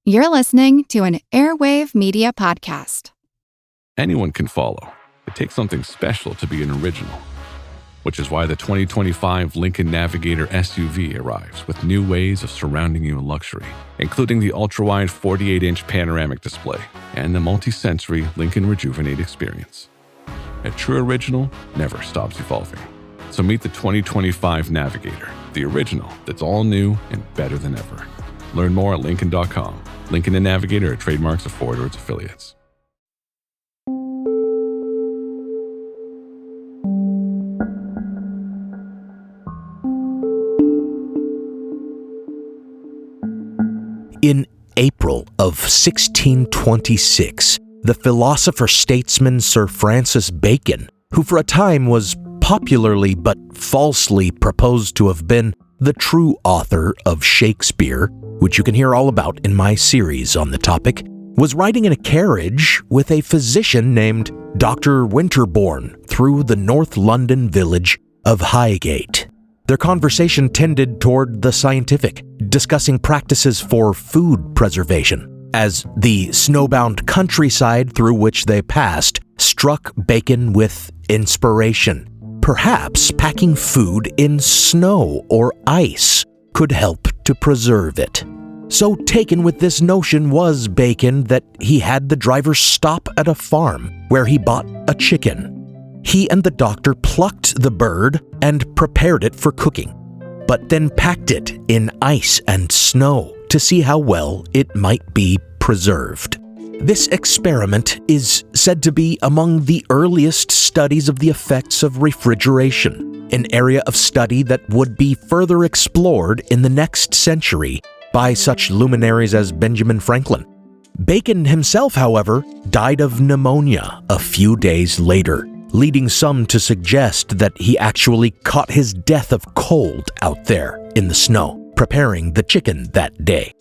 You're listening to an Airwave Media Podcast. Anyone can follow. It takes something special to be an original, which is why the 2025 Lincoln Navigator SUV arrives with new ways of surrounding you in luxury, including the ultra-wide 48-inch panoramic display and the multi-sensory Lincoln Rejuvenate experience. A true original never stops evolving. So meet the 2025 Navigator, the original that's all new and better than ever. Learn more at Lincoln.com. Lincoln and Navigator are trademarks of Ford or its affiliates. In April of 1626, the philosopher-statesman Sir Francis Bacon, who for a time was popularly but falsely proposed to have been the true author of Shakespeare, which you can hear all about in my series on the topic, was riding in a carriage with a physician named Dr. Winterbourne through the North London village of Highgate. Their conversation tended toward the scientific, discussing practices for food preservation, as the snowbound countryside through which they passed struck Bacon with inspiration. Perhaps packing food in snow or ice could help to preserve it. So taken with this notion was Bacon that he had the driver stop at a farm where he bought a chicken. He and the doctor plucked the bird and prepared it for cooking, but then packed it in ice and snow to see how well it might be preserved. This experiment is said to be among the earliest studies of the effects of refrigeration, an area of study that would be further explored in the next century by such luminaries as Benjamin Franklin. Bacon himself, however, died of pneumonia a few days later, leading some to suggest that he actually caught his death of cold out there in the snow, preparing the chicken that day.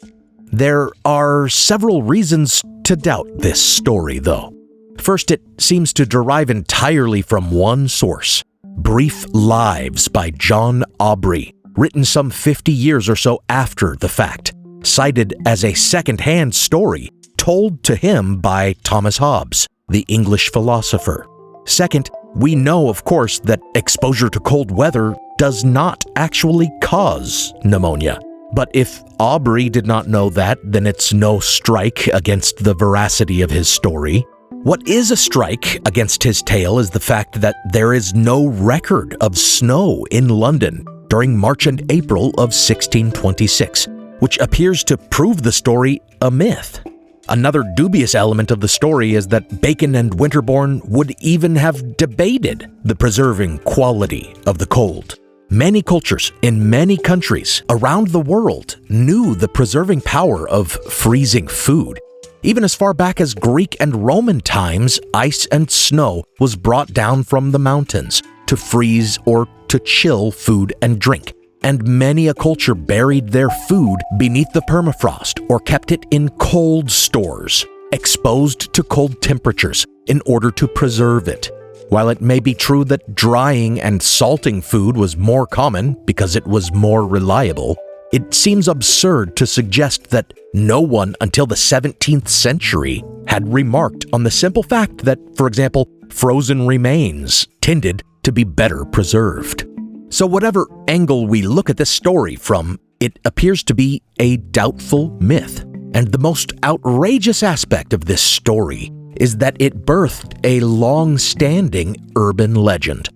There are several reasons to doubt this story, though. First, it seems to derive entirely from one source, Brief Lives by John Aubrey, written some 50 years or so after the fact, cited as a second-hand story told to him by Thomas Hobbes, the English philosopher. Second, we know, of course, that exposure to cold weather does not actually cause pneumonia. But if Aubrey did not know that, then it's no strike against the veracity of his story. What is a strike against his tale is the fact that there is no record of snow in London during March and April of 1626, which appears to prove the story a myth. Another dubious element of the story is that Bacon and Winterbourne would even have debated the preserving quality of the cold. Many cultures in many countries around the world knew the preserving power of freezing food. Even as far back as Greek and Roman times, ice and snow was brought down from the mountains to freeze or to chill food and drink. And many a culture buried their food beneath the permafrost or kept it in cold stores, exposed to cold temperatures in order to preserve it. While it may be true that drying and salting food was more common because it was more reliable, it seems absurd to suggest that no one until the 17th century had remarked on the simple fact that, for example, frozen remains tended to be better preserved. So whatever angle we look at this story from, it appears to be a doubtful myth. And the most outrageous aspect of this story is that it birthed a long-standing urban legend.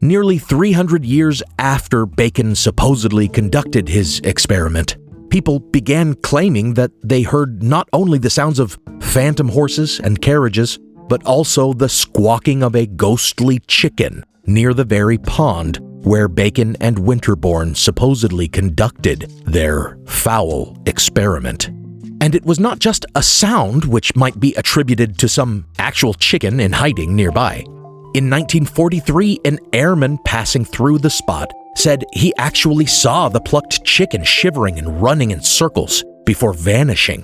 Nearly 300 years after Bacon supposedly conducted his experiment, people began claiming that they heard not only the sounds of phantom horses and carriages, but also the squawking of a ghostly chicken near the very pond where Bacon and Winterbourne supposedly conducted their foul experiment. And it was not just a sound which might be attributed to some actual chicken in hiding nearby. In 1943, an airman passing through the spot said he actually saw the plucked chicken shivering and running in circles before vanishing.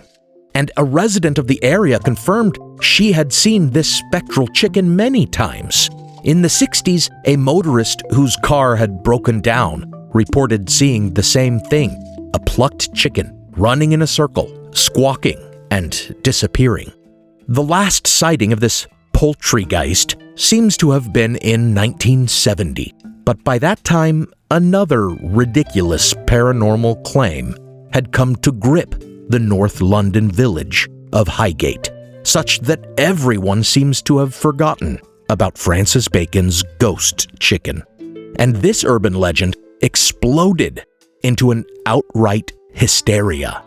And a resident of the area confirmed she had seen this spectral chicken many times. In the 60s, a motorist whose car had broken down reported seeing the same thing, a plucked chicken running in a circle squawking and disappearing. The last sighting of this poltergeist seems to have been in 1970, but by that time, another ridiculous paranormal claim had come to grip the North London village of Highgate, such that everyone seems to have forgotten about Francis Bacon's ghost chicken. And this urban legend exploded into an outright hysteria.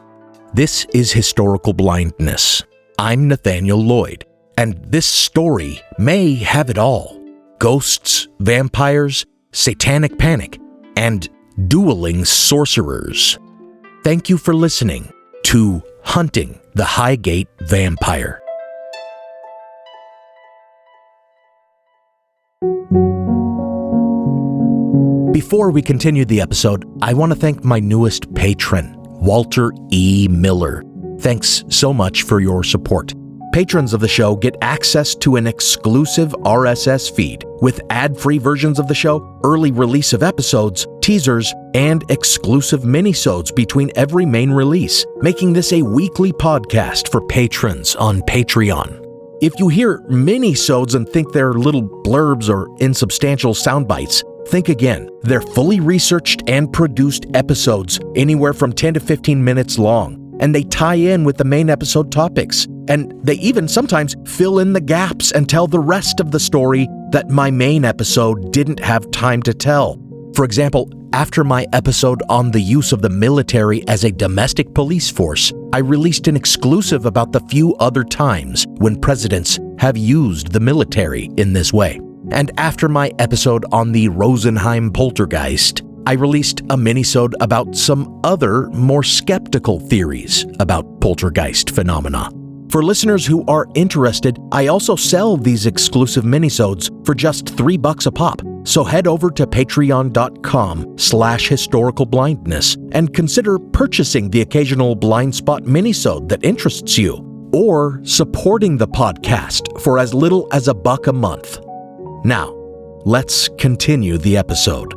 This is Historical Blindness. I'm Nathaniel Lloyd, and this story may have it all: ghosts, vampires, satanic panic, and dueling sorcerers. Thank you for listening to Hunting the Highgate Vampire. Before we continue the episode, I want to thank my newest patron, Walter E. Miller. Thanks so much for your support. Patrons of the show get access to an exclusive RSS feed with ad-free versions of the show, early release of episodes, teasers, and exclusive minisodes between every main release, making this a weekly podcast for patrons on Patreon. If you hear minisodes and think they're little blurbs or insubstantial sound bites, think again. They're fully researched and produced episodes, anywhere from 10 to 15 minutes long, and they tie in with the main episode topics. And they even sometimes fill in the gaps and tell the rest of the story that my main episode didn't have time to tell. For example, after my episode on the use of the military as a domestic police force, I released an exclusive about the few other times when presidents have used the military in this way. And after my episode on the Rosenheim poltergeist, I released a minisode about some other, more skeptical theories about poltergeist phenomena. For listeners who are interested, I also sell these exclusive minisodes for just $3 a pop. So head over to patreon.com/historicalblindness and consider purchasing the occasional blind spot minisode that interests you, or supporting the podcast for as little as $1 a month. Now, let's continue the episode.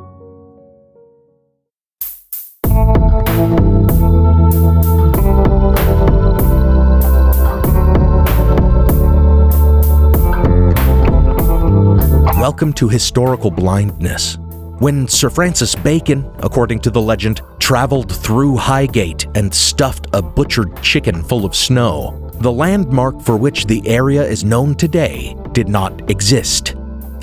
Welcome to Historical Blindness. When Sir Francis Bacon, according to the legend, traveled through Highgate and stuffed a butchered chicken full of snow, the landmark for which the area is known today did not exist.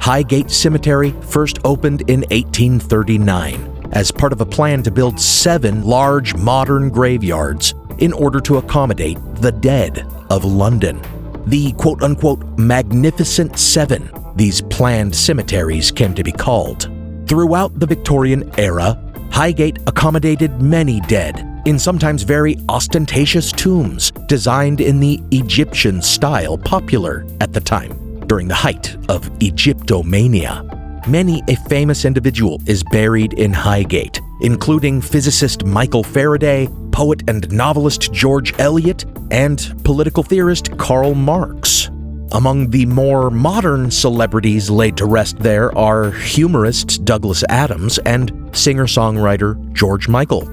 Highgate Cemetery first opened in 1839 as part of a plan to build 7 large modern graveyards in order to accommodate the dead of London. The quote-unquote Magnificent Seven, these planned cemeteries came to be called. Throughout the Victorian era, Highgate accommodated many dead in sometimes very ostentatious tombs designed in the Egyptian style popular at the time, during the height of Egyptomania. Many a famous individual is buried in Highgate, including physicist Michael Faraday, poet and novelist George Eliot, and political theorist Karl Marx. Among the more modern celebrities laid to rest there are humorist Douglas Adams and singer-songwriter George Michael.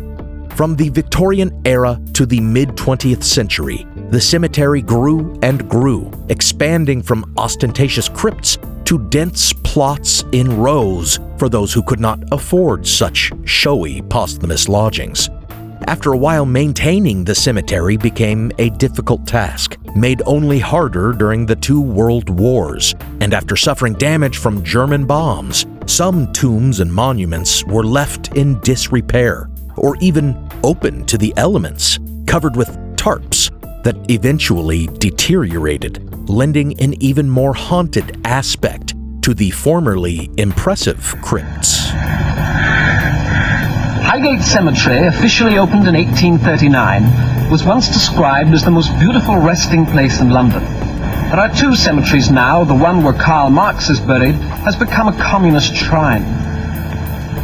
From the Victorian era to the mid-20th century, the cemetery grew and grew, expanding from ostentatious crypts to dense plots in rows for those who could not afford such showy posthumous lodgings. After a while, maintaining the cemetery became a difficult task, made only harder during the 2 world wars, and after suffering damage from German bombs, some tombs and monuments were left in disrepair, or even open to the elements, covered with tarps that eventually deteriorated, lending an even more haunted aspect to the formerly impressive crypts. Highgate Cemetery, officially opened in 1839, was once described as the most beautiful resting place in London. There are 2 cemeteries now. The one where Karl Marx is buried has become a communist shrine.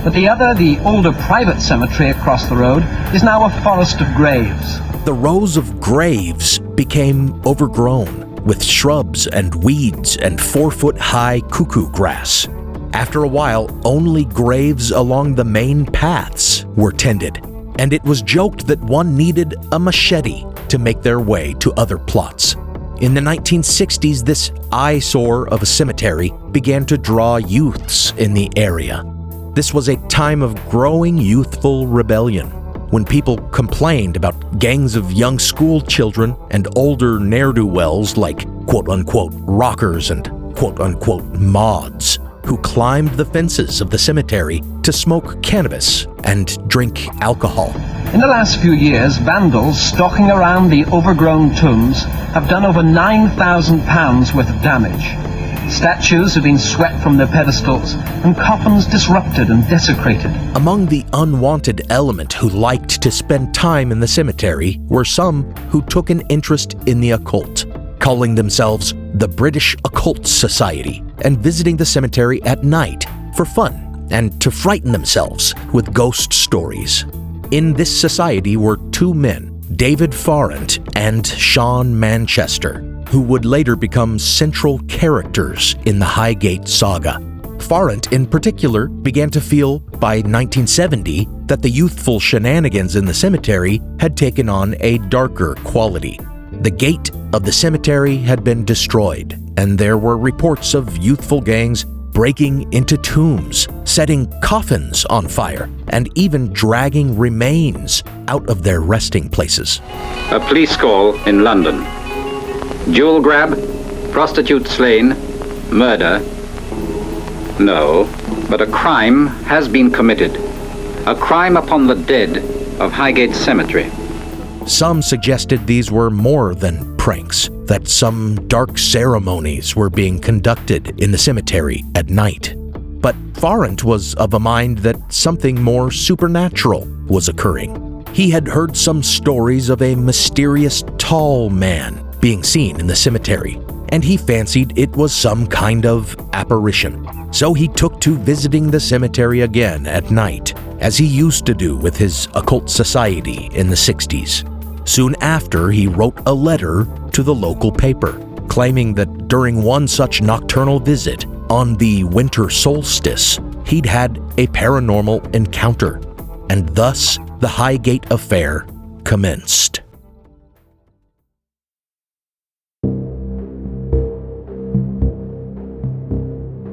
But the other, the older private cemetery across the road, is now a forest of graves. The rows of graves became overgrown with shrubs and weeds and 4-foot-high cuckoo grass. After a while, only graves along the main paths were tended, and it was joked that one needed a machete to make their way to other plots. In the 1960s, this eyesore of a cemetery began to draw youths in the area. This was a time of growing youthful rebellion, when people complained about gangs of young school children and older ne'er-do-wells like quote-unquote rockers and quote-unquote mods, who climbed the fences of the cemetery to smoke cannabis and drink alcohol. In the last few years, vandals stalking around the overgrown tombs have done over £9,000 worth of damage. Statues have been swept from their pedestals and coffins disrupted and desecrated. Among the unwanted element who liked to spend time in the cemetery were some who took an interest in the occult, calling themselves the British Occult Society and visiting the cemetery at night for fun and to frighten themselves with ghost stories. In this society were two men, David Farrant and Sean Manchester, who would later become central characters in the Highgate saga. Farrant, in particular, began to feel by 1970 that the youthful shenanigans in the cemetery had taken on a darker quality. The gate of the cemetery had been destroyed, and there were reports of youthful gangs breaking into tombs, setting coffins on fire, and even dragging remains out of their resting places. A police call in London. Jewel grab, prostitute slain, murder. No, but a crime has been committed. A crime upon the dead of Highgate Cemetery. Some suggested these were more than pranks, that some dark ceremonies were being conducted in the cemetery at night. But Farrant was of a mind that something more supernatural was occurring. He had heard some stories of a mysterious tall man being seen in the cemetery, and he fancied it was some kind of apparition. So he took to visiting the cemetery again at night, as he used to do with his occult society in the 60s. Soon after, he wrote a letter to the local paper, claiming that during one such nocturnal visit on the winter solstice, he'd had a paranormal encounter, and thus the Highgate affair commenced.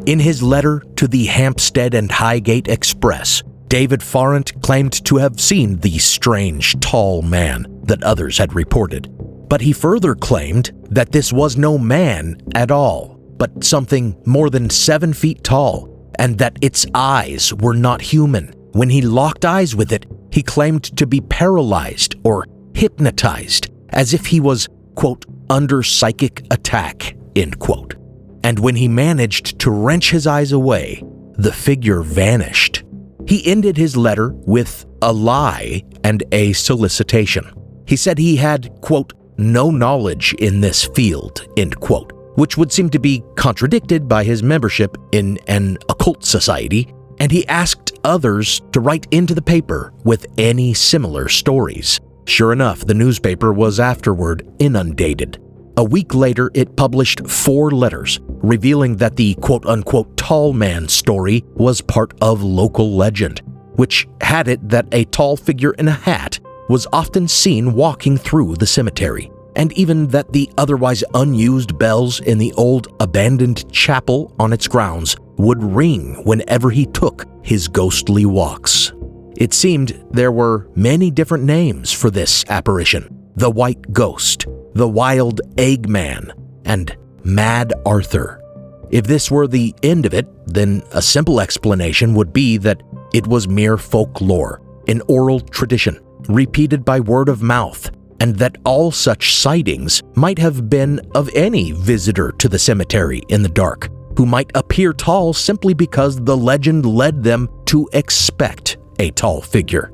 In his letter to the Hampstead and Highgate Express, David Farrant claimed to have seen the strange, tall man that others had reported. But he further claimed that this was no man at all, but something more than 7 feet tall, and that its eyes were not human. When he locked eyes with it, he claimed to be paralyzed or hypnotized, as if he was, quote, under psychic attack, end quote. And when he managed to wrench his eyes away, the figure vanished. He ended his letter with a lie and a solicitation. He said he had, quote, no knowledge in this field, end quote, which would seem to be contradicted by his membership in an occult society, and he asked others to write into the paper with any similar stories. Sure enough, the newspaper was afterward inundated. A week later, it published 4 letters, revealing that the quote-unquote tall man story was part of local legend, which had it that a tall figure in a hat was often seen walking through the cemetery, and even that the otherwise unused bells in the old abandoned chapel on its grounds would ring whenever he took his ghostly walks. It seemed there were many different names for this apparition: the White Ghost, the Wild Eggman, and Mad Arthur. If this were the end of it, then a simple explanation would be that it was mere folklore, an oral tradition, repeated by word of mouth, and that all such sightings might have been of any visitor to the cemetery in the dark, who might appear tall simply because the legend led them to expect a tall figure.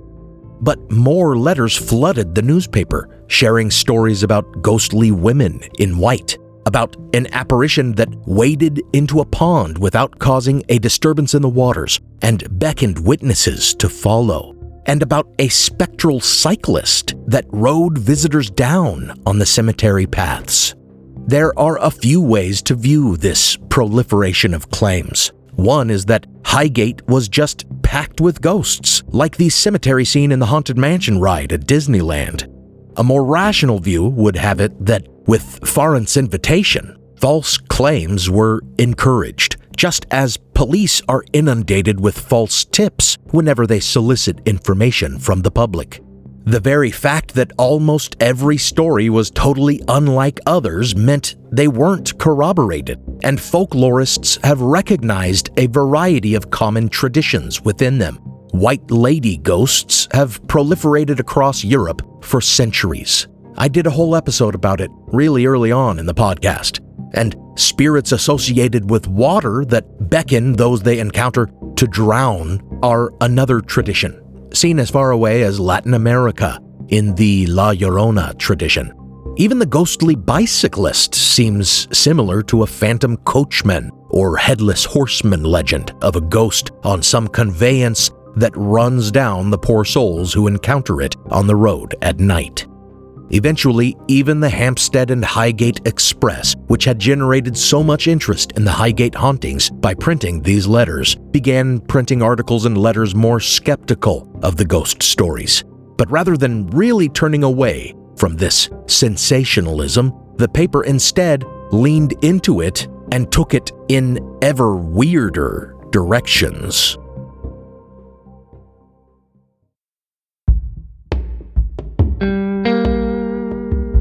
But more letters flooded the newspaper, sharing stories about ghostly women in white, about an apparition that waded into a pond without causing a disturbance in the waters and beckoned witnesses to follow, and about a spectral cyclist that rode visitors down on the cemetery paths. There are a few ways to view this proliferation of claims. One is that Highgate was just packed with ghosts, like the cemetery scene in the Haunted Mansion ride at Disneyland. A more rational view would have it that with Farrant's invitation, false claims were encouraged, just as police are inundated with false tips whenever they solicit information from the public. The very fact that almost every story was totally unlike others meant they weren't corroborated, and folklorists have recognized a variety of common traditions within them. White lady ghosts have proliferated across Europe for centuries. I did a whole episode about it really early on in the podcast. And spirits associated with water that beckon those they encounter to drown are another tradition, seen as far away as Latin America in the La Llorona tradition. Even the ghostly bicyclist seems similar to a phantom coachman or headless horseman legend of a ghost on some conveyance that runs down the poor souls who encounter it on the road at night. Eventually, even the Hampstead and Highgate Express, which had generated so much interest in the Highgate hauntings by printing these letters, began printing articles and letters more skeptical of the ghost stories. But rather than really turning away from this sensationalism, the paper instead leaned into it and took it in ever weirder directions.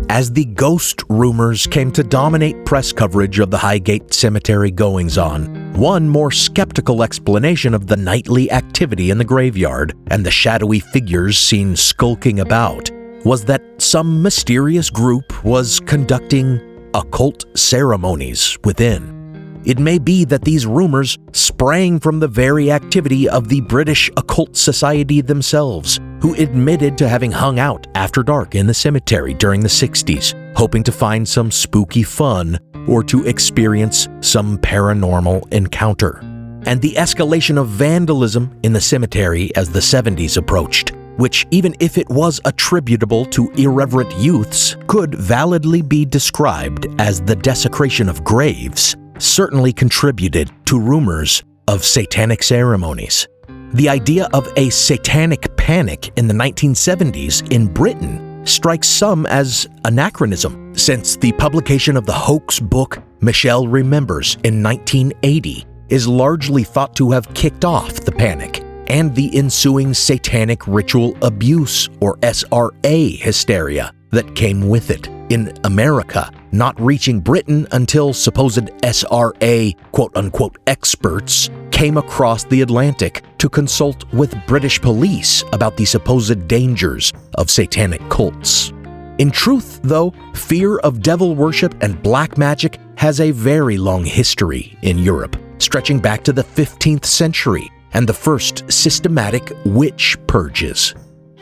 As the ghost rumors came to dominate press coverage of the Highgate Cemetery goings-on, one more skeptical explanation of the nightly activity in the graveyard and the shadowy figures seen skulking about was that some mysterious group was conducting occult ceremonies within. It may be that these rumors sprang from the very activity of the British Occult Society themselves, who admitted to having hung out after dark in the cemetery during the 60s, hoping to find some spooky fun or to experience some paranormal encounter. And the escalation of vandalism in the cemetery as the 70s approached, which, even if it was attributable to irreverent youths, could validly be described as the desecration of graves, certainly contributed to rumors of satanic ceremonies. The idea of a satanic panic in the 1970s in Britain strikes some as anachronism, since the publication of the hoax book Michelle Remembers in 1980 is largely thought to have kicked off the panic and the ensuing satanic ritual abuse, or SRA hysteria, that came with it in America, not reaching Britain until supposed SRA quote-unquote experts came across the Atlantic to consult with British police about the supposed dangers of satanic cults. In truth, though, fear of devil worship and black magic has a very long history in Europe, stretching back to the 15th century and the first systematic witch purges.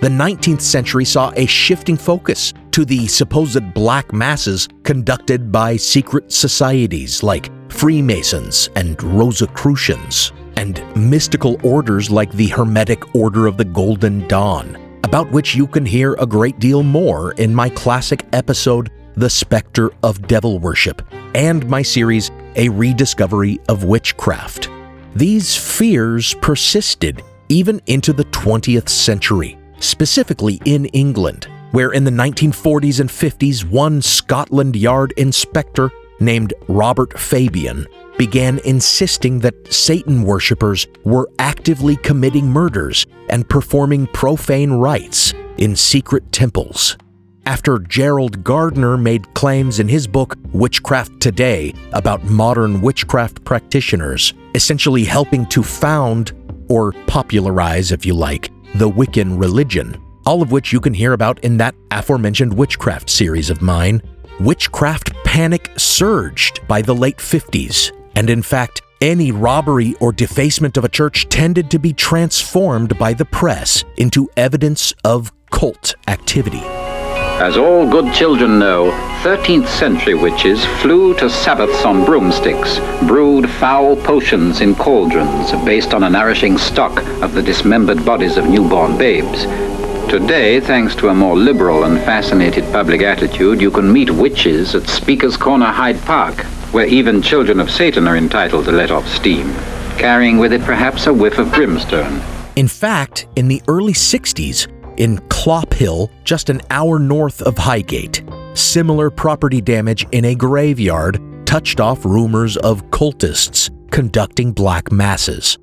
The 19th century saw a shifting focus to the supposed black masses conducted by secret societies like Freemasons and Rosicrucians, and mystical orders like the Hermetic Order of the Golden Dawn, about which you can hear a great deal more in my classic episode, The Spectre of Devil Worship, and my series, A Rediscovery of Witchcraft. These fears persisted even into the 20th century, specifically in England, where in the 1940s and 50s one Scotland Yard inspector named Robert Fabian began insisting that Satan worshippers were actively committing murders and performing profane rites in secret temples. After Gerald Gardner made claims in his book Witchcraft Today about modern witchcraft practitioners, essentially helping to found, or popularize if you like, the Wiccan religion, all of which you can hear about in that aforementioned witchcraft series of mine, witchcraft panic surged by the late 50s, and in fact, any robbery or defacement of a church tended to be transformed by the press into evidence of cult activity. As all good children know, 13th century witches flew to sabbaths on broomsticks, brewed foul potions in cauldrons based on a nourishing stock of the dismembered bodies of newborn babes. Today, thanks to a more liberal and fascinated public attitude, you can meet witches at Speaker's Corner Hyde Park, where even children of Satan are entitled to let off steam, carrying with it perhaps a whiff of brimstone. In fact, in the early 60s, in Clop Hill, just an hour north of Highgate. Similar property damage in a graveyard touched off rumors of cultists conducting black masses.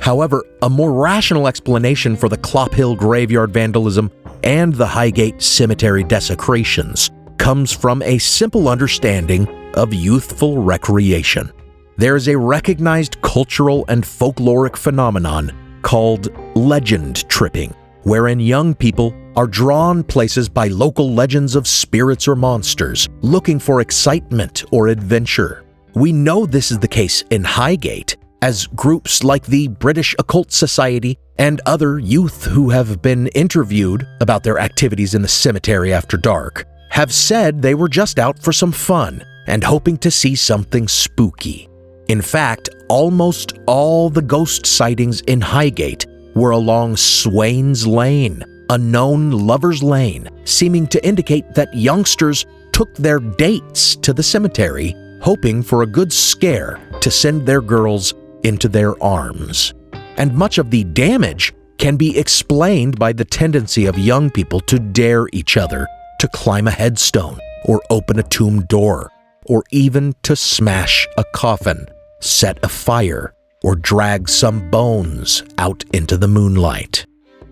However, a more rational explanation for the Clop Hill graveyard vandalism and the Highgate cemetery desecrations comes from a simple understanding of youthful recreation. There is a recognized cultural and folkloric phenomenon called legend tripping, wherein young people are drawn places by local legends of spirits or monsters, looking for excitement or adventure. We know this is the case in Highgate, as groups like the British Occult Society and other youth who have been interviewed about their activities in the cemetery after dark have said they were just out for some fun and hoping to see something spooky. In fact, almost all the ghost sightings in Highgate were along Swain's Lane, a known lover's lane, seeming to indicate that youngsters took their dates to the cemetery, hoping for a good scare to send their girls into their arms. And much of the damage can be explained by the tendency of young people to dare each other to climb a headstone or open a tomb door, or even to smash a coffin, set a fire, or drag some bones out into the moonlight.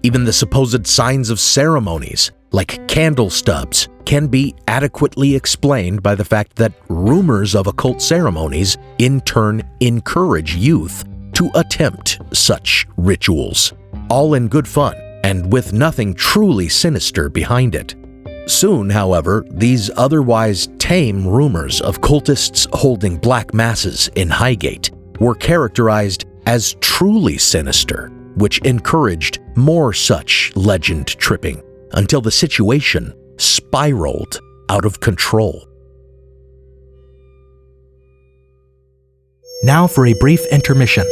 Even the supposed signs of ceremonies, like candle stubs, can be adequately explained by the fact that rumors of occult ceremonies in turn encourage youth to attempt such rituals, all in good fun and with nothing truly sinister behind it. Soon, however, these otherwise tame rumors of cultists holding black masses in Highgate were characterized as truly sinister, which encouraged more such legend tripping until the situation spiraled out of control. Now for a brief intermission.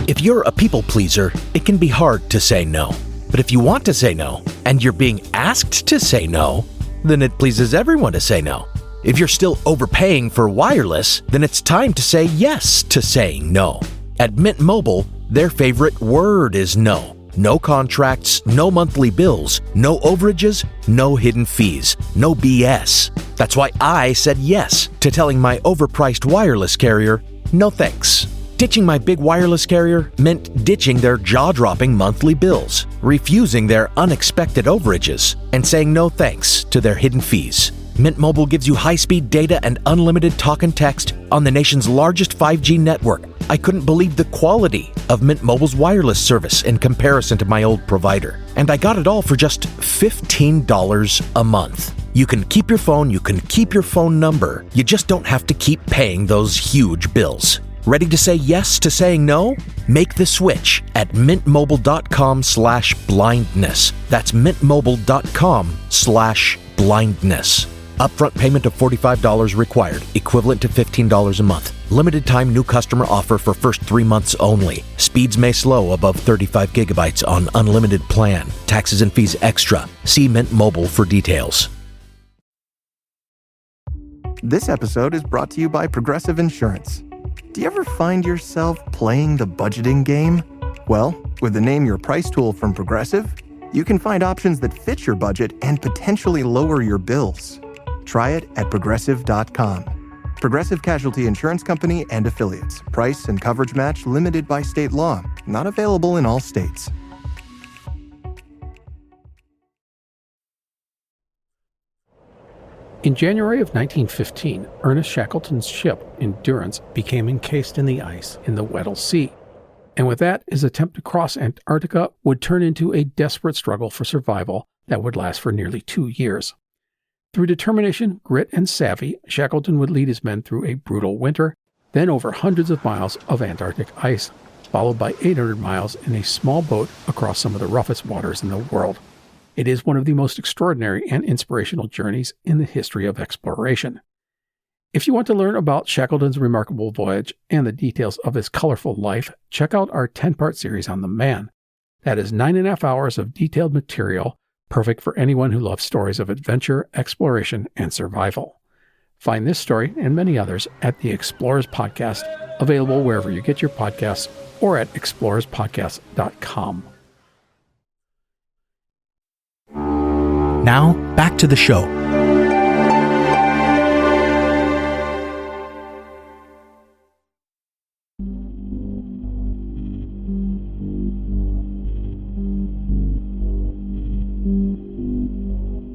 If you're a people pleaser, it can be hard to say no. But if you want to say no, and you're being asked to say no, then it pleases everyone to say no. If you're still overpaying for wireless, then it's time to say yes to saying no. At Mint Mobile, their favorite word is no. No contracts, no monthly bills, no overages, no hidden fees, no BS. That's why I said yes to telling my overpriced wireless carrier, no thanks. Ditching my big wireless carrier meant ditching their jaw-dropping monthly bills, refusing their unexpected overages, and saying no thanks to their hidden fees. Mint Mobile gives you high-speed data and unlimited talk and text on the nation's largest 5G network. I couldn't believe the quality of Mint Mobile's wireless service in comparison to my old provider. And I got it all for just $15 a month. You can keep your phone, you can keep your phone number. You just don't have to keep paying those huge bills. Ready to say yes to saying no? Make the switch at mintmobile.com/blindness. That's mintmobile.com/blindness. Upfront payment of $45 required, equivalent to $15 a month. Limited time new customer offer for first 3 months only. Speeds may slow above 35 gigabytes on unlimited plan. Taxes and fees extra. See Mint Mobile for details. This episode is brought to you by Progressive Insurance. Do you ever find yourself playing the budgeting game? Well, with the Name Your Price tool from Progressive, you can find options that fit your budget and potentially lower your bills. Try it at Progressive.com. Progressive Casualty Insurance Company and Affiliates. Price and coverage match limited by state law. Not available in all states. In January of 1915, Ernest Shackleton's ship, Endurance, became encased in the ice in the Weddell Sea. And with that, his attempt to cross Antarctica would turn into a desperate struggle for survival that would last for nearly 2 years. Through determination, grit, and savvy, Shackleton would lead his men through a brutal winter, then over hundreds of miles of Antarctic ice, followed by 800 miles in a small boat across some of the roughest waters in the world. It is one of the most extraordinary and inspirational journeys in the history of exploration. If you want to learn about Shackleton's remarkable voyage and the details of his colorful life, check out our 10-part series on the man. That is 9.5 hours of detailed material, perfect for anyone who loves stories of adventure, exploration, and survival. Find this story and many others at the Explorers Podcast, available wherever you get your podcasts or at explorerspodcast.com. Now, back to the show.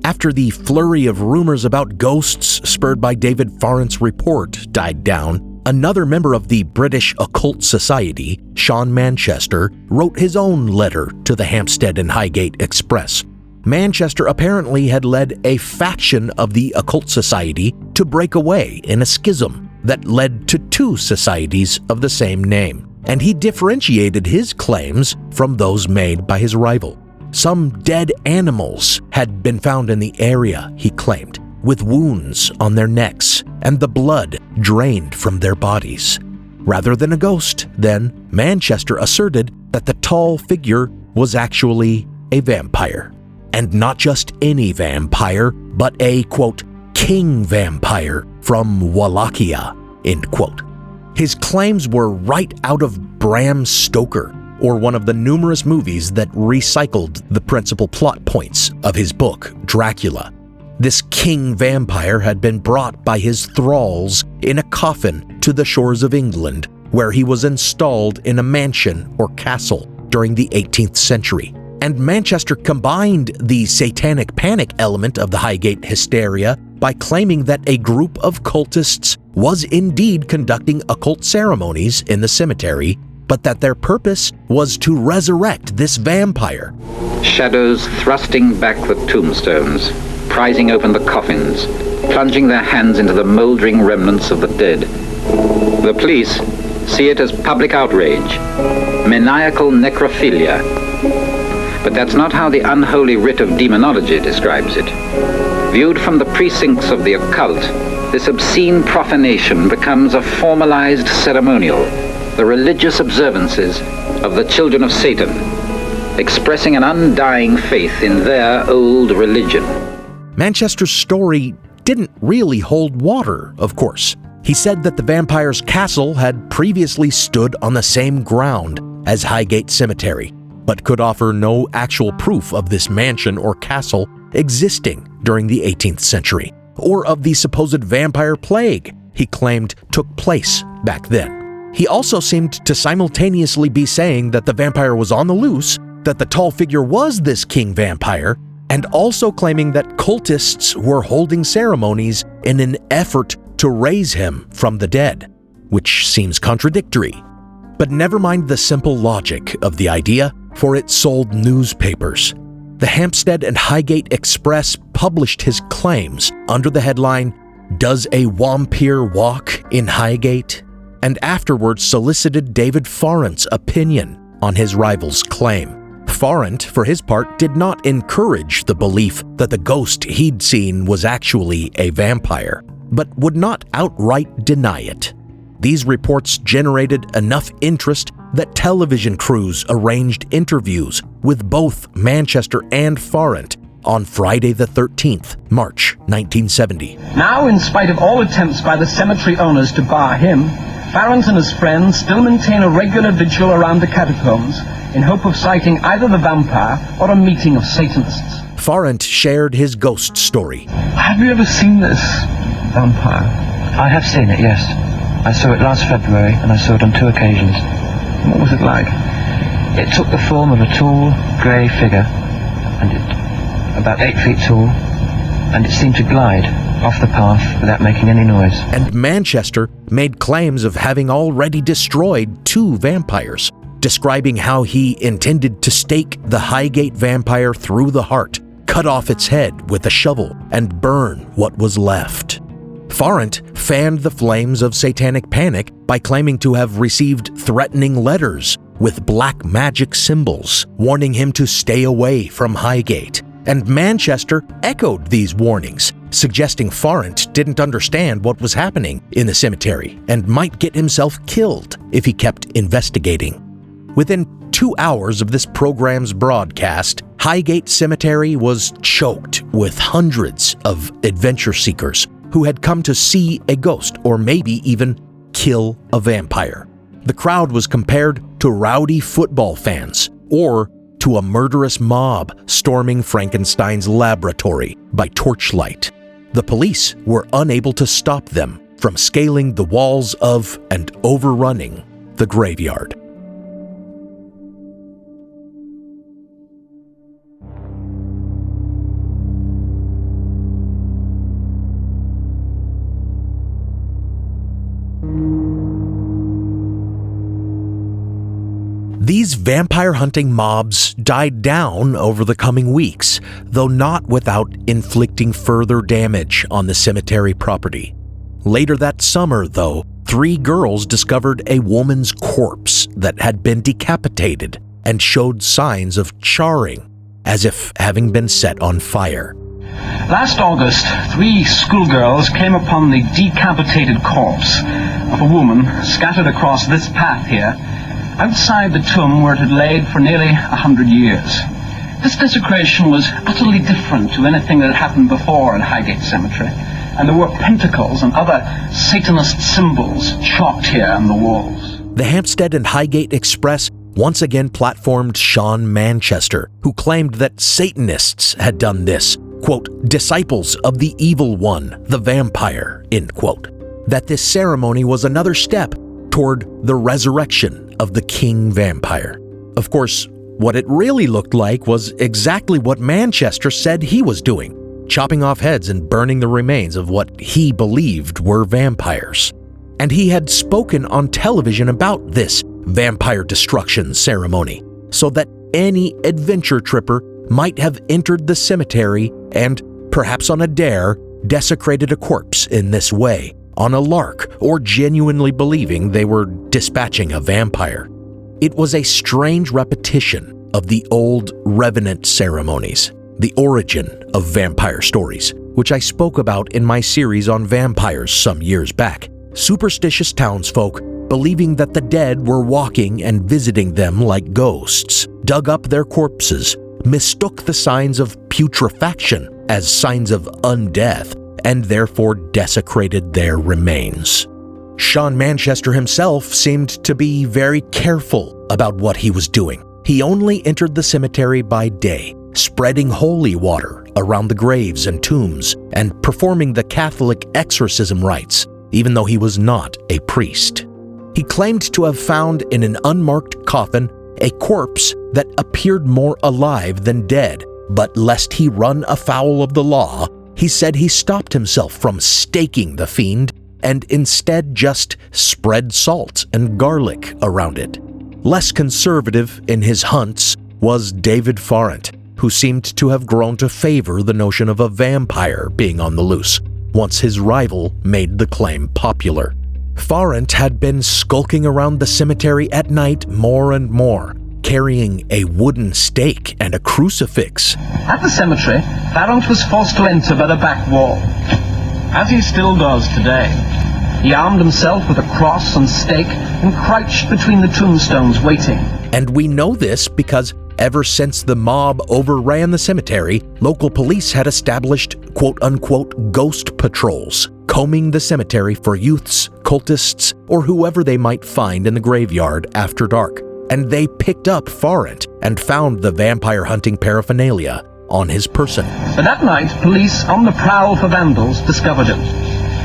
After the flurry of rumors about ghosts spurred by David Farrant's report died down, another member of the British Occult Society, Sean Manchester, wrote his own letter to the Hampstead and Highgate Express. Manchester apparently had led a faction of the Occult Society to break away in a schism that led to two societies of the same name, and he differentiated his claims from those made by his rival. Some dead animals had been found in the area, he claimed, with wounds on their necks and the blood drained from their bodies. Rather than a ghost, then, Manchester asserted that the tall figure was actually a vampire. And not just any vampire, but a, quote, king vampire from Wallachia, end quote. His claims were right out of Bram Stoker, or one of the numerous movies that recycled the principal plot points of his book, Dracula. This king vampire had been brought by his thralls in a coffin to the shores of England, where he was installed in a mansion or castle during the 18th century. And Manchester combined the satanic panic element of the Highgate hysteria by claiming that a group of cultists was indeed conducting occult ceremonies in the cemetery, but that their purpose was to resurrect this vampire. Shadows thrusting back the tombstones, prizing open the coffins, plunging their hands into the mouldering remnants of the dead. The police see it as public outrage, maniacal necrophilia. But that's not how the unholy writ of demonology describes it. Viewed from the precincts of the occult, this obscene profanation becomes a formalized ceremonial, the religious observances of the children of Satan, expressing an undying faith in their old religion. Manchester's story didn't really hold water, of course. He said that the vampire's castle had previously stood on the same ground as Highgate Cemetery, but could offer no actual proof of this mansion or castle existing during the 18th century, or of the supposed vampire plague he claimed took place back then. He also seemed to simultaneously be saying that the vampire was on the loose, that the tall figure was this king vampire, and also claiming that cultists were holding ceremonies in an effort to raise him from the dead, which seems contradictory. But never mind the simple logic of the idea, for it sold newspapers. The Hampstead and Highgate Express published his claims under the headline, "Does a Wampire Walk in Highgate?" and afterwards solicited David Farrant's opinion on his rival's claim. Farrant, for his part, did not encourage the belief that the ghost he'd seen was actually a vampire, but would not outright deny it. These reports generated enough interest that television crews arranged interviews with both Manchester and Farrant on Friday the 13th, March 1970. Now, in spite of all attempts by the cemetery owners to bar him, Farrant and his friends still maintain a regular vigil around the catacombs in hope of sighting either the vampire or a meeting of Satanists. Farrant shared his ghost story. Have you ever seen this vampire? I have seen it, yes. I saw it last February, and I saw it on 2 occasions. What was it like? It took the form of a tall, grey figure, and it about 8 feet tall, and it seemed to glide off the path without making any noise. And Manchester made claims of having already destroyed 2 vampires, describing how he intended to stake the Highgate vampire through the heart, cut off its head with a shovel, and burn what was left. Farrant fanned the flames of satanic panic by claiming to have received threatening letters with black magic symbols warning him to stay away from Highgate. And Manchester echoed these warnings, suggesting Farrant didn't understand what was happening in the cemetery and might get himself killed if he kept investigating. Within 2 hours of this program's broadcast, Highgate Cemetery was choked with hundreds of adventure seekers who had come to see a ghost or maybe even kill a vampire. The crowd was compared to rowdy football fans or to a murderous mob storming Frankenstein's laboratory by torchlight. The police were unable to stop them from scaling the walls of and overrunning the graveyard. These vampire hunting mobs died down over the coming weeks, though not without inflicting further damage on the cemetery property. Later that summer, though, 3 girls discovered a woman's corpse that had been decapitated and showed signs of charring, as if having been set on fire. Last August, 3 schoolgirls came upon the decapitated corpse of a woman scattered across this path here, outside the tomb where it had laid for nearly 100 years. This desecration was utterly different to anything that had happened before in Highgate Cemetery, and there were pentacles and other Satanist symbols chalked here on the walls. The Hampstead and Highgate Express once again platformed Sean Manchester, who claimed that Satanists had done this, quote, disciples of the evil one, the vampire, end quote. That this ceremony was another step toward the resurrection of the king vampire. Of course, what it really looked like was exactly what Manchester said he was doing, chopping off heads and burning the remains of what he believed were vampires. And he had spoken on television about this vampire destruction ceremony, so that any adventure tripper might have entered the cemetery and, perhaps on a dare, desecrated a corpse in this way, on a lark, or genuinely believing they were dispatching a vampire. It was a strange repetition of the old revenant ceremonies, the origin of vampire stories, which I spoke about in my series on vampires some years back. Superstitious townsfolk, believing that the dead were walking and visiting them like ghosts, dug up their corpses, mistook the signs of putrefaction as signs of undeath, and therefore desecrated their remains. Sean Manchester himself seemed to be very careful about what he was doing. He only entered the cemetery by day, spreading holy water around the graves and tombs, and performing the Catholic exorcism rites, even though he was not a priest. He claimed to have found in an unmarked coffin a corpse that appeared more alive than dead, but lest he run afoul of the law, he said he stopped himself from staking the fiend and instead just spread salt and garlic around it. Less conservative in his hunts was David Farrant, who seemed to have grown to favor the notion of a vampire being on the loose once his rival made the claim popular. Farrant had been skulking around the cemetery at night more and more, carrying a wooden stake and a crucifix. At the cemetery, Farrant was forced to enter by the back wall, as he still does today. He armed himself with a cross and stake and crouched between the tombstones waiting. And we know this because ever since the mob overran the cemetery, local police had established quote-unquote ghost patrols, combing the cemetery for youths, cultists, or whoever they might find in the graveyard after dark. And they picked up Farrant and found the vampire hunting paraphernalia on his person. But that night, police on the prowl for vandals discovered him.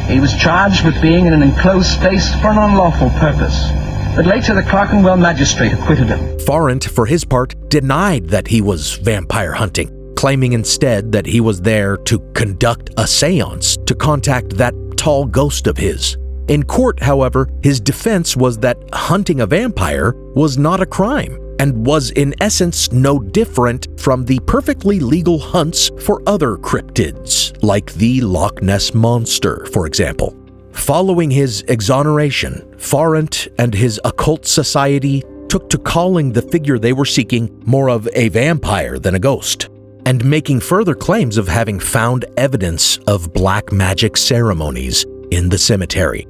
He was charged with being in an enclosed space for an unlawful purpose. But later the Clerkenwell magistrate acquitted him. Farrant, for his part, denied that he was vampire hunting, claiming instead that he was there to conduct a seance to contact that tall ghost of his. In court, however, his defense was that hunting a vampire was not a crime and was in essence no different from the perfectly legal hunts for other cryptids, like the Loch Ness Monster, for example. Following his exoneration, Farrant and his occult society took to calling the figure they were seeking more of a vampire than a ghost, and making further claims of having found evidence of black magic ceremonies in the cemetery.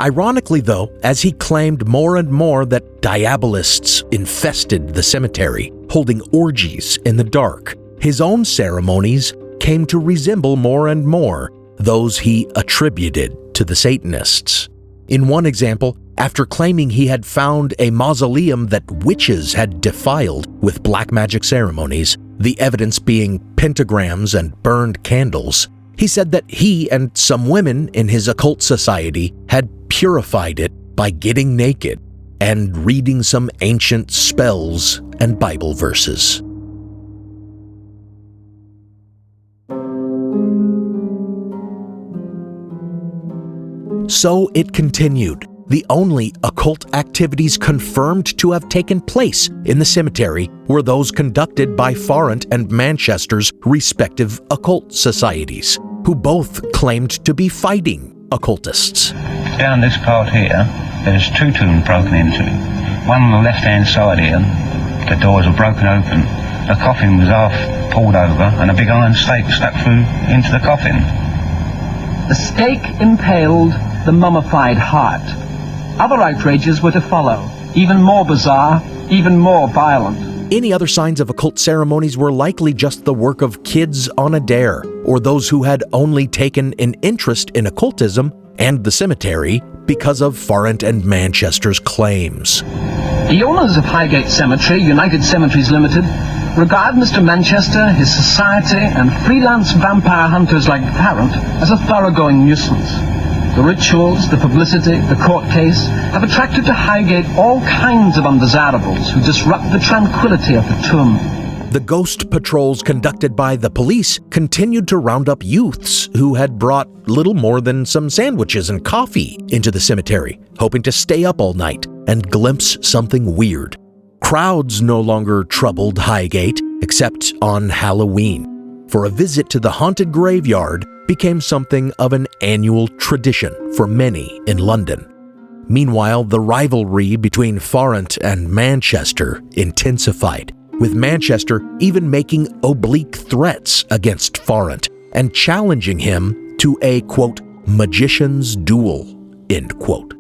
Ironically, though, as he claimed more and more that diabolists infested the cemetery, holding orgies in the dark, his own ceremonies came to resemble more and more those he attributed to the Satanists. In one example, after claiming he had found a mausoleum that witches had defiled with black magic ceremonies, the evidence being pentagrams and burned candles, he said that he and some women in his occult society had purified it by getting naked and reading some ancient spells and Bible verses. So it continued. The only occult activities confirmed to have taken place in the cemetery were those conducted by Farrant and Manchester's respective occult societies, who both claimed to be fighting occultists. Down this part here, there's two tombs broken into. One on the left-hand side here, the doors were broken open. The coffin was half pulled over and a big iron stake stuck through into the coffin. The stake impaled the mummified heart. Other outrages were to follow, even more bizarre, even more violent. Any other signs of occult ceremonies were likely just the work of kids on a dare, or those who had only taken an interest in occultism and the cemetery because of Farrant and Manchester's claims. The owners of Highgate Cemetery, United Cemeteries Limited, regard Mr. Manchester, his society, and freelance vampire hunters like Farrant as a thoroughgoing nuisance. The rituals, the publicity, the court case have attracted to Highgate all kinds of undesirables who disrupt the tranquility of the tomb. The ghost patrols conducted by the police continued to round up youths who had brought little more than some sandwiches and coffee into the cemetery, hoping to stay up all night and glimpse something weird. Crowds no longer troubled Highgate, except on Halloween, for a visit to the haunted graveyard became something of an annual tradition for many in London. Meanwhile, the rivalry between Farrant and Manchester intensified, with Manchester even making oblique threats against Farrant and challenging him to a, quote, magician's duel, end quote.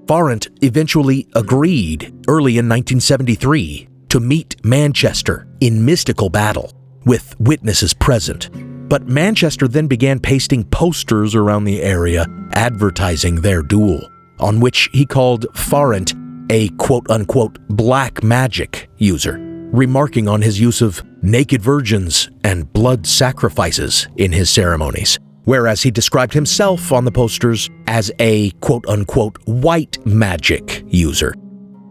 Farrant eventually agreed early in 1973 to meet Manchester in mystical battle, with witnesses present. But Manchester then began pasting posters around the area advertising their duel, on which he called Farrant a quote-unquote black magic user, remarking on his use of naked virgins and blood sacrifices in his ceremonies, whereas he described himself on the posters as a quote-unquote white magic user.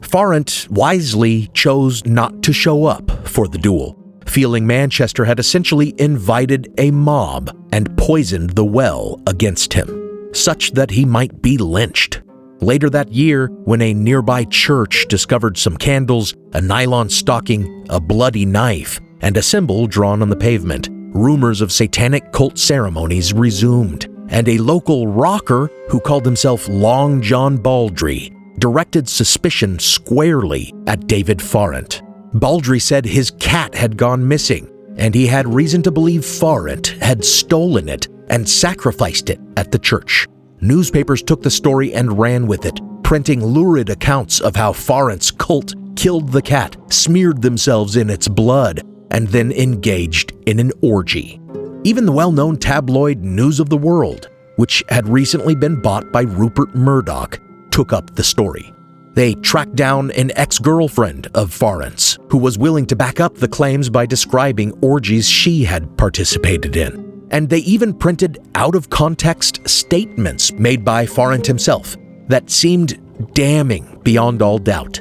Farrant wisely chose not to show up for the duel, feeling Manchester had essentially invited a mob and poisoned the well against him, such that he might be lynched. Later that year, when a nearby church discovered some candles, a nylon stocking, a bloody knife, and a symbol drawn on the pavement, rumors of satanic cult ceremonies resumed, and a local rocker who called himself Long John Baldry directed suspicion squarely at David Farrant. Baldry said his cat had gone missing, and he had reason to believe Farrant had stolen it and sacrificed it at the church. Newspapers took the story and ran with it, printing lurid accounts of how Farrant's cult killed the cat, smeared themselves in its blood, and then engaged in an orgy. Even the well-known tabloid News of the World, which had recently been bought by Rupert Murdoch, took up the story. They tracked down an ex-girlfriend of Farrant's, who was willing to back up the claims by describing orgies she had participated in. And they even printed out-of-context statements made by Farrant himself that seemed damning beyond all doubt.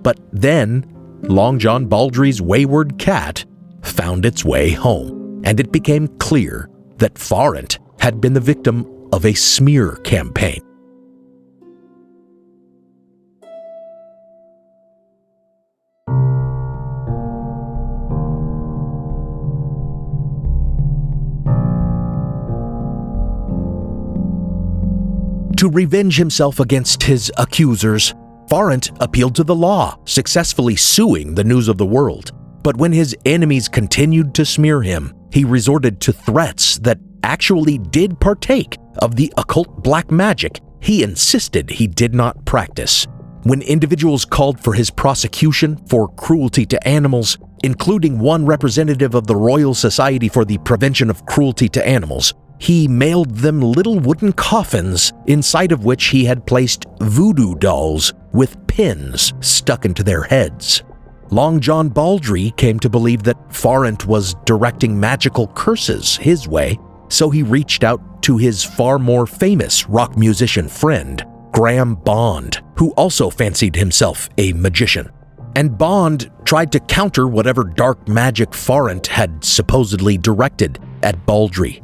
But then, Long John Baldry's wayward cat found its way home, and it became clear that Farrant had been the victim of a smear campaign. To revenge himself against his accusers, Farrant appealed to the law, successfully suing the News of the World. But when his enemies continued to smear him, he resorted to threats that actually did partake of the occult black magic he insisted he did not practice. When individuals called for his prosecution for cruelty to animals, including one representative of the Royal Society for the Prevention of Cruelty to Animals, he mailed them little wooden coffins inside of which he had placed voodoo dolls with pins stuck into their heads. Long John Baldry came to believe that Farrant was directing magical curses his way, so he reached out to his far more famous rock musician friend, Graham Bond, who also fancied himself a magician. And Bond tried to counter whatever dark magic Farrant had supposedly directed at Baldry.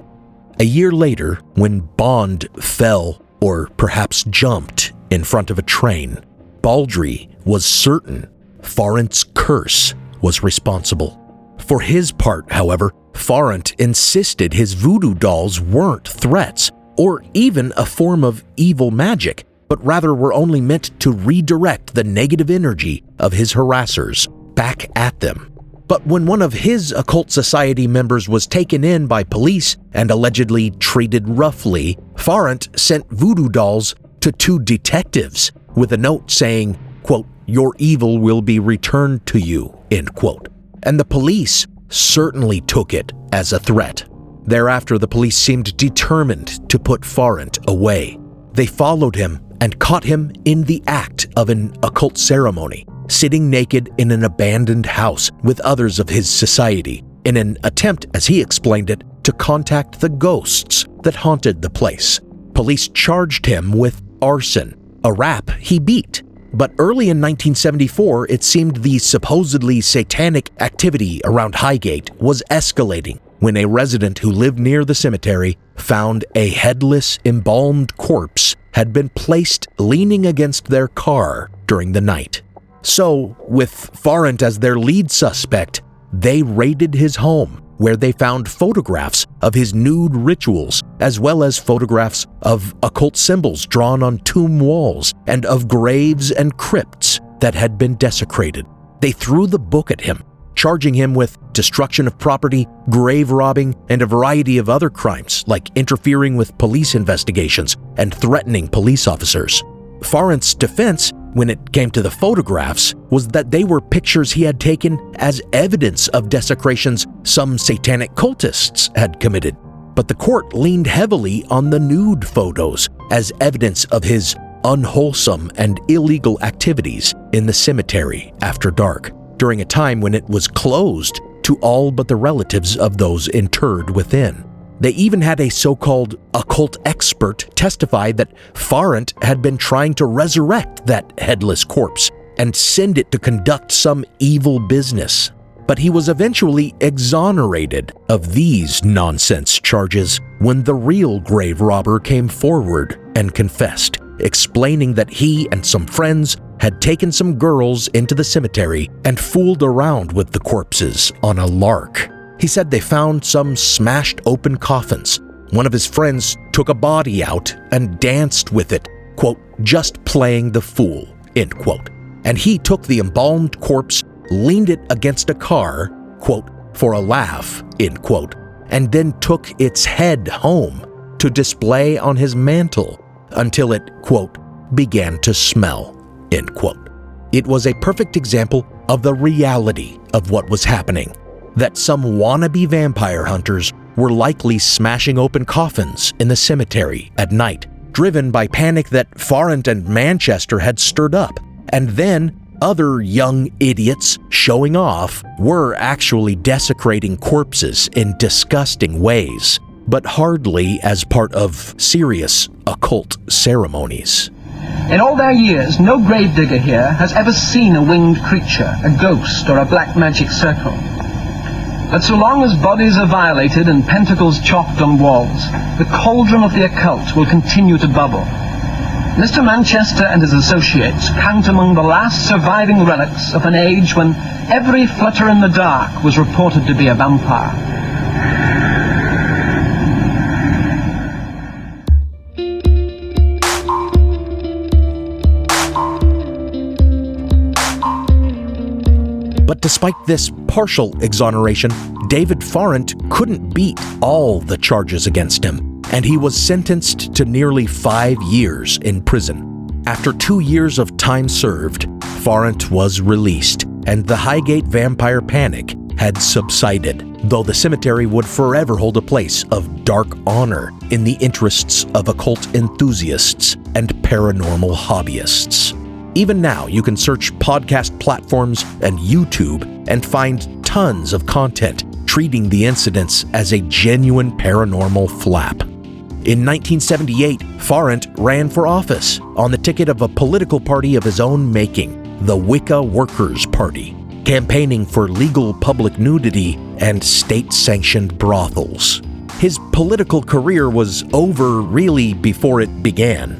A year later, when Bond fell, or perhaps jumped, in front of a train, Baldry was certain Farrant's curse was responsible. For his part, however, Farrant insisted his voodoo dolls weren't threats, or even a form of evil magic, but rather were only meant to redirect the negative energy of his harassers back at them. But when one of his occult society members was taken in by police and allegedly treated roughly, Farrant sent voodoo dolls to 2 detectives with a note saying, quote, "Your evil will be returned to you," end quote. And the police certainly took it as a threat. Thereafter, the police seemed determined to put Farrant away. They followed him and caught him in the act of an occult ceremony, sitting naked in an abandoned house with others of his society, in an attempt, as he explained it, to contact the ghosts that haunted the place. Police charged him with arson, a rap he beat. But early in 1974, it seemed the supposedly satanic activity around Highgate was escalating when a resident who lived near the cemetery found a headless, embalmed corpse had been placed leaning against their car during the night. So, with Farrant as their lead suspect, they raided his home, where they found photographs of his nude rituals, as well as photographs of occult symbols drawn on tomb walls and of graves and crypts that had been desecrated. They threw the book at him, charging him with destruction of property, grave robbing, and a variety of other crimes, like interfering with police investigations and threatening police officers. Farrant's defense, when it came to the photographs, was that they were pictures he had taken as evidence of desecrations some satanic cultists had committed. But the court leaned heavily on the nude photos as evidence of his unwholesome and illegal activities in the cemetery after dark, during a time when it was closed to all but the relatives of those interred within. They even had a so-called occult expert testify that Farrant had been trying to resurrect that headless corpse and send it to conduct some evil business. But he was eventually exonerated of these nonsense charges when the real grave robber came forward and confessed, explaining that he and some friends had taken some girls into the cemetery and fooled around with the corpses on a lark. He said they found some smashed open coffins. One of his friends took a body out and danced with it, quote, "just playing the fool," end quote. And he took the embalmed corpse, leaned it against a car, quote, "for a laugh," end quote, and then took its head home to display on his mantle until it, quote, "began to smell," end quote. It was a perfect example of the reality of what was happening, that some wannabe vampire hunters were likely smashing open coffins in the cemetery at night, driven by panic that Farrant and Manchester had stirred up, and then other young idiots showing off were actually desecrating corpses in disgusting ways, but hardly as part of serious occult ceremonies. In all their years, no gravedigger here has ever seen a winged creature, a ghost, or a black magic circle. But so long as bodies are violated and pentacles chopped on walls, the cauldron of the occult will continue to bubble. Mr. Manchester and his associates count among the last surviving relics of an age when every flutter in the dark was reported to be a vampire. But despite this partial exoneration, David Farrant couldn't beat all the charges against him, and he was sentenced to nearly 5 years in prison. After 2 years of time served, Farrant was released, and the Highgate vampire panic had subsided. though the cemetery would forever hold a place of dark honor in the interests of occult enthusiasts and paranormal hobbyists. Even now, you can search podcast platforms and YouTube and find tons of content treating the incidents as a genuine paranormal flap. In 1978, Farrant ran for office on the ticket of a political party of his own making, the Wicca Workers' Party, campaigning for legal public nudity and state-sanctioned brothels. His political career was over really before it began.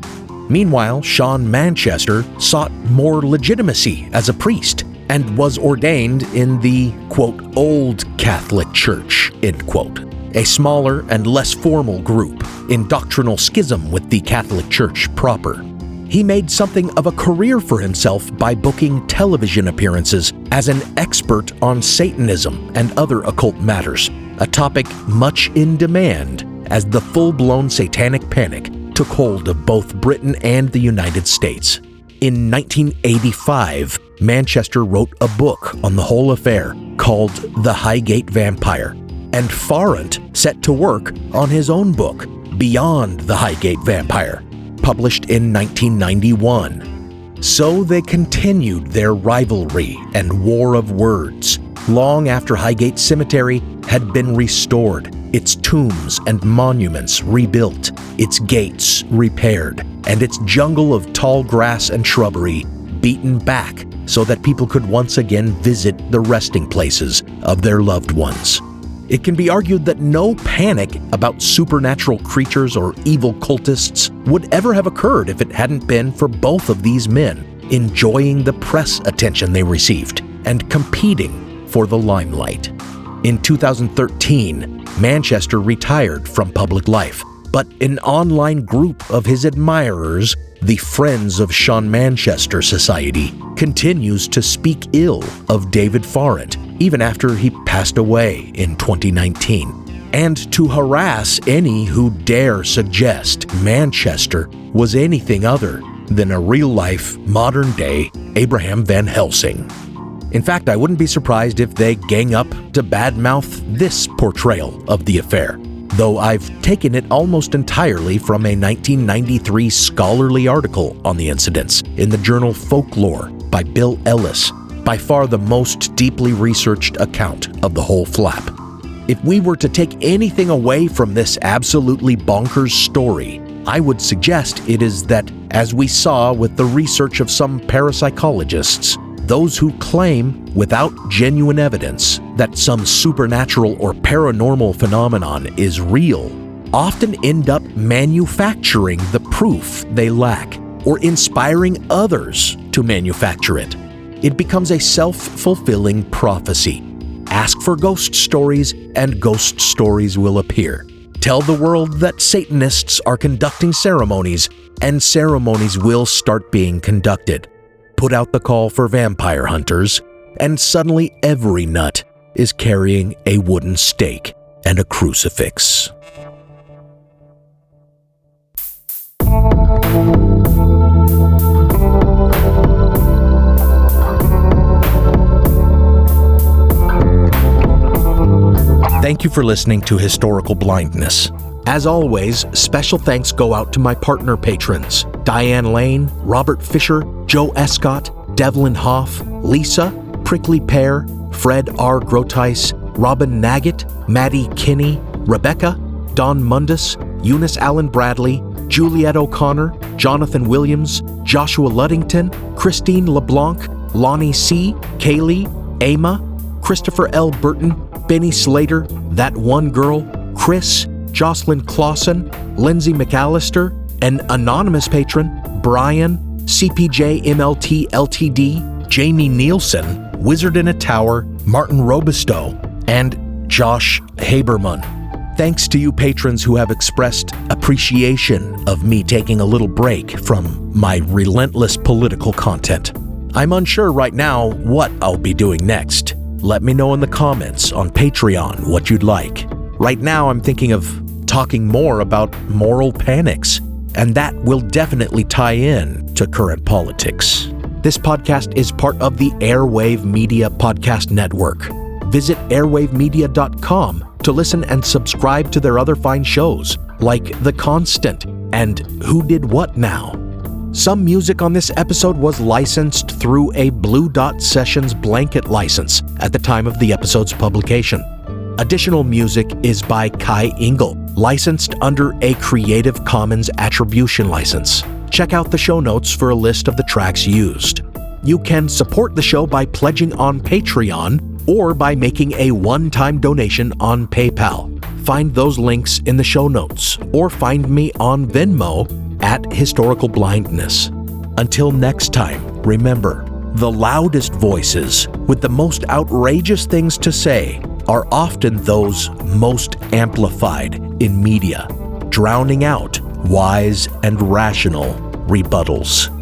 Meanwhile, Sean Manchester sought more legitimacy as a priest and was ordained in the, quote, old Catholic Church, end quote, a smaller and less formal group in doctrinal schism with the Catholic Church proper. He made something of a career for himself by booking television appearances as an expert on Satanism and other occult matters, a topic much in demand as the full-blown satanic panic took hold of both Britain and the United States. In 1985, Manchester wrote a book on the whole affair called The Highgate Vampire, and Farrant set to work on his own book, Beyond the Highgate Vampire, published in 1991. So they continued their rivalry and war of words long after Highgate Cemetery had been restored, its tombs and monuments rebuilt, its gates repaired, and its jungle of tall grass and shrubbery beaten back so that people could once again visit the resting places of their loved ones. It can be argued that no panic about supernatural creatures or evil cultists would ever have occurred if it hadn't been for both of these men enjoying the press attention they received and competing for the limelight. In 2013, Manchester retired from public life, but an online group of his admirers, the Friends of Sean Manchester Society, continues to speak ill of David Farrant even after he passed away in 2019, and to harass any who dare suggest Manchester was anything other than a real-life, modern-day Abraham Van Helsing. In fact, I wouldn't be surprised if they gang up to badmouth this portrayal of the affair, though I've taken it almost entirely from a 1993 scholarly article on the incidents in the journal Folklore by Bill Ellis, by far the most deeply researched account of the whole flap. If we were to take anything away from this absolutely bonkers story, I would suggest it is that, as we saw with the research of some parapsychologists, those who claim, without genuine evidence, that some supernatural or paranormal phenomenon is real, often end up manufacturing the proof they lack, or inspiring others to manufacture it. It becomes a self-fulfilling prophecy. Ask for ghost stories, and ghost stories will appear. Tell the world that Satanists are conducting ceremonies, and ceremonies will start being conducted. Put out the call for vampire hunters, and suddenly every nut is carrying a wooden stake and a crucifix. Thank you for listening to Historical Blindness. As always, special thanks go out to my partner patrons, Diane Lane, Robert Fisher, Joe Escott, Devlin Hoff, Lisa, Prickly Pear, Fred R. Grotice, Robin Naggett, Maddie Kinney, Rebecca, Don Mundus, Eunice Allen Bradley, Juliet O'Connor, Jonathan Williams, Joshua Luddington, Christine LeBlanc, Lonnie C., Kaylee, Ama, Christopher L. Burton, Benny Slater, That One Girl, Chris, Jocelyn Clausen, Lindsay McAllister, an anonymous patron, Brian, CPJ MLT LTD, Jamie Nielsen, Wizard in a Tower, Martin Robistow, and Josh Haberman. Thanks to you patrons who have expressed appreciation of me taking a little break from my relentless political content. I'm unsure right now what I'll be doing next. Let me know in the comments on Patreon what you'd like. Right now, I'm thinking of talking more about moral panics, and that will definitely tie in to current politics. This podcast is part of the Airwave Media Podcast Network. Visit airwavemedia.com to listen and subscribe to their other fine shows, like The Constant and Who Did What Now. Some music on this episode was licensed through a Blue Dot Sessions blanket license at the time of the episode's publication. Additional music is by Kai Engel, licensed under a Creative Commons Attribution license. Check out the show notes for a list of the tracks used. You can support the show by pledging on Patreon or by making a one-time donation on PayPal. Find those links in the show notes, or find me on Venmo at Historical Blindness. Until next time, remember, the loudest voices with the most outrageous things to say are often those most amplified in media, drowning out wise and rational rebuttals.